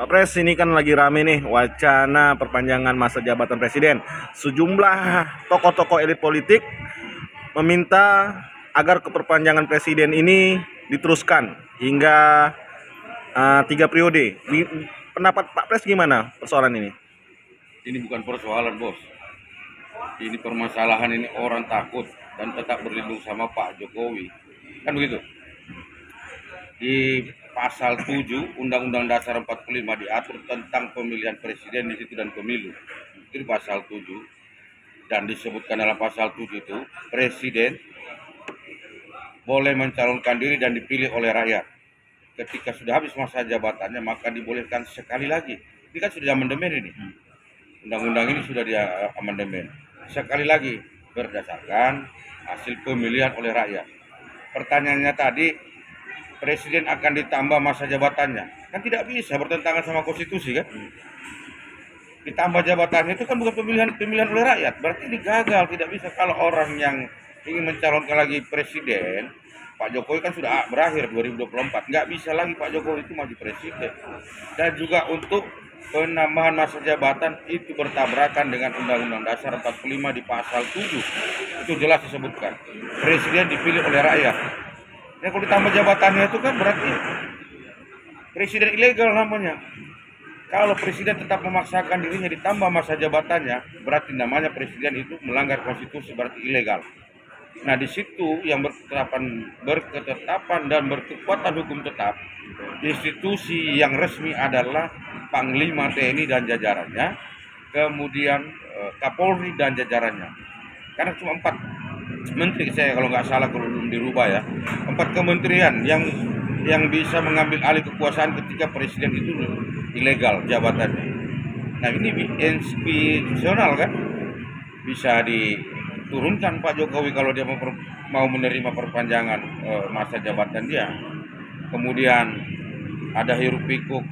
Pak Pres, ini kan lagi rame nih wacana perpanjangan masa jabatan presiden. Sejumlah tokoh-tokoh elit politik meminta agar keperpanjangan presiden ini diteruskan hingga 3 periode. Pendapat Pak Pres gimana persoalan ini? Ini bukan persoalan, bos. Ini permasalahan, ini orang takut dan tetap berlindung sama Pak Jokowi. Kan begitu? Di pasal 7 Undang-Undang Dasar 45 diatur tentang pemilihan presiden di situ dan pemilu. Itu di pasal 7. Dan disebutkan dalam pasal 7 itu, presiden boleh mencalonkan diri dan dipilih oleh rakyat. Ketika sudah habis masa jabatannya, maka dibolehkan sekali lagi. Ini kan sudah amandemen ini. Undang-undang ini sudah di amandemen. Sekali lagi berdasarkan hasil pemilihan oleh rakyat. Pertanyaannya tadi, presiden akan ditambah masa jabatannya. Kan tidak bisa, bertentangan sama konstitusi kan? Ditambah jabatannya itu kan bukan pemilihan oleh rakyat. Berarti ini gagal, tidak bisa. Kalau orang yang ingin mencalonkan lagi presiden, Pak Jokowi kan sudah berakhir 2024, nggak bisa lagi Pak Jokowi itu maju presiden. Dan juga untuk penambahan masa jabatan itu bertabrakan dengan Undang-Undang Dasar 45 di pasal 7. Itu jelas disebutkan, presiden dipilih oleh rakyat. Ya kalau ditambah jabatannya itu kan berarti presiden ilegal namanya. Kalau presiden tetap memaksakan dirinya ditambah masa jabatannya, berarti namanya presiden itu melanggar konstitusi, berarti ilegal. Nah, di situ yang berketetapan dan berkekuatan hukum tetap, institusi yang resmi adalah Panglima TNI dan jajarannya, kemudian Kapolri dan jajarannya. Karena cuma 4 menteri, saya kalau nggak salah, kalau belum dirubah ya, 4 kementerian yang bisa mengambil alih kekuasaan ketika presiden itu ilegal jabatannya. Nah, ini institusional kan, bisa diturunkan Pak Jokowi kalau dia mau menerima perpanjangan masa jabatan dia. Kemudian ada hiruk pikuk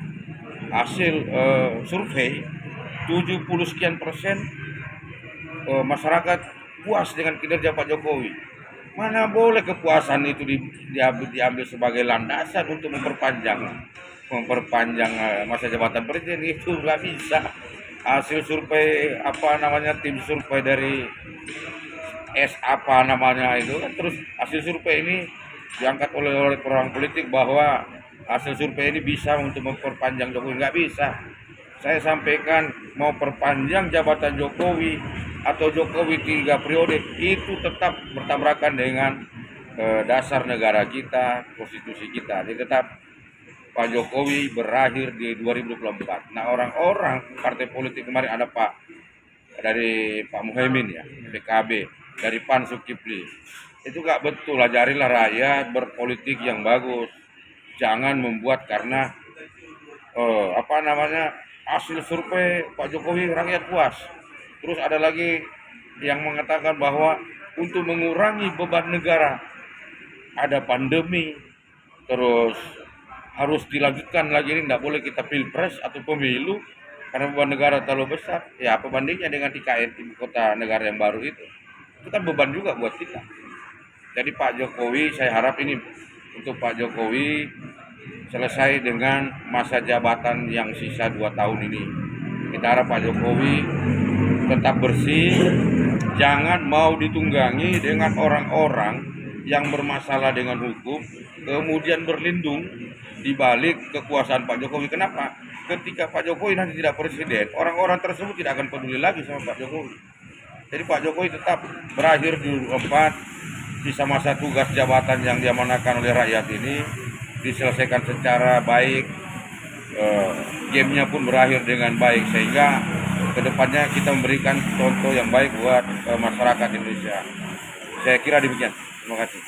hasil survei, 70 sekian persen masyarakat puas dengan kinerja Pak Jokowi. Mana boleh kepuasan itu diambil sebagai landasan untuk memperpanjang masa jabatan presiden, itu nggak bisa. Hasil survei tim survei dari itu kan, terus hasil survei ini diangkat oleh orang politik bahwa hasil survei ini bisa untuk memperpanjang Jokowi. Nggak bisa. Saya sampaikan, mau perpanjang jabatan Jokowi atau Jokowi 3 periode itu tetap bertabrakan dengan dasar negara kita, konstitusi kita. Jadi tetap Pak Jokowi berakhir di 2024. Nah, orang-orang partai politik kemarin ada dari Pak Muhaimin ya, PKB, dari PAN Zulkifli. Itu nggak betul, ajarilah rakyat berpolitik yang bagus. Jangan membuat karena hasil survei Pak Jokowi rakyat puas. Terus ada lagi yang mengatakan bahwa untuk mengurangi beban negara, ada pandemi, terus harus dilanjutkan lagi, ini tidak boleh kita pilpres atau pemilu karena beban negara terlalu besar. Ya, apa bandingnya dengan IKN, ibu kota negara yang baru itu? Itu kan beban juga buat kita. Jadi Pak Jokowi, saya harap ini untuk Pak Jokowi selesai dengan masa jabatan yang sisa 2 tahun ini. Kita harap Pak Jokowi tetap bersih, jangan mau ditunggangi dengan orang-orang yang bermasalah dengan hukum, kemudian berlindung di balik kekuasaan Pak Jokowi. Kenapa? Ketika Pak Jokowi nanti tidak presiden, orang-orang tersebut tidak akan peduli lagi sama Pak Jokowi. Jadi Pak Jokowi tetap berakhir di 2024, sisa masa tugas jabatan yang diamanahkan oleh rakyat ini diselesaikan secara baik, gamenya pun berakhir dengan baik, sehingga kedepannya kita memberikan contoh yang baik buat masyarakat Indonesia. Saya kira demikian. Terima kasih.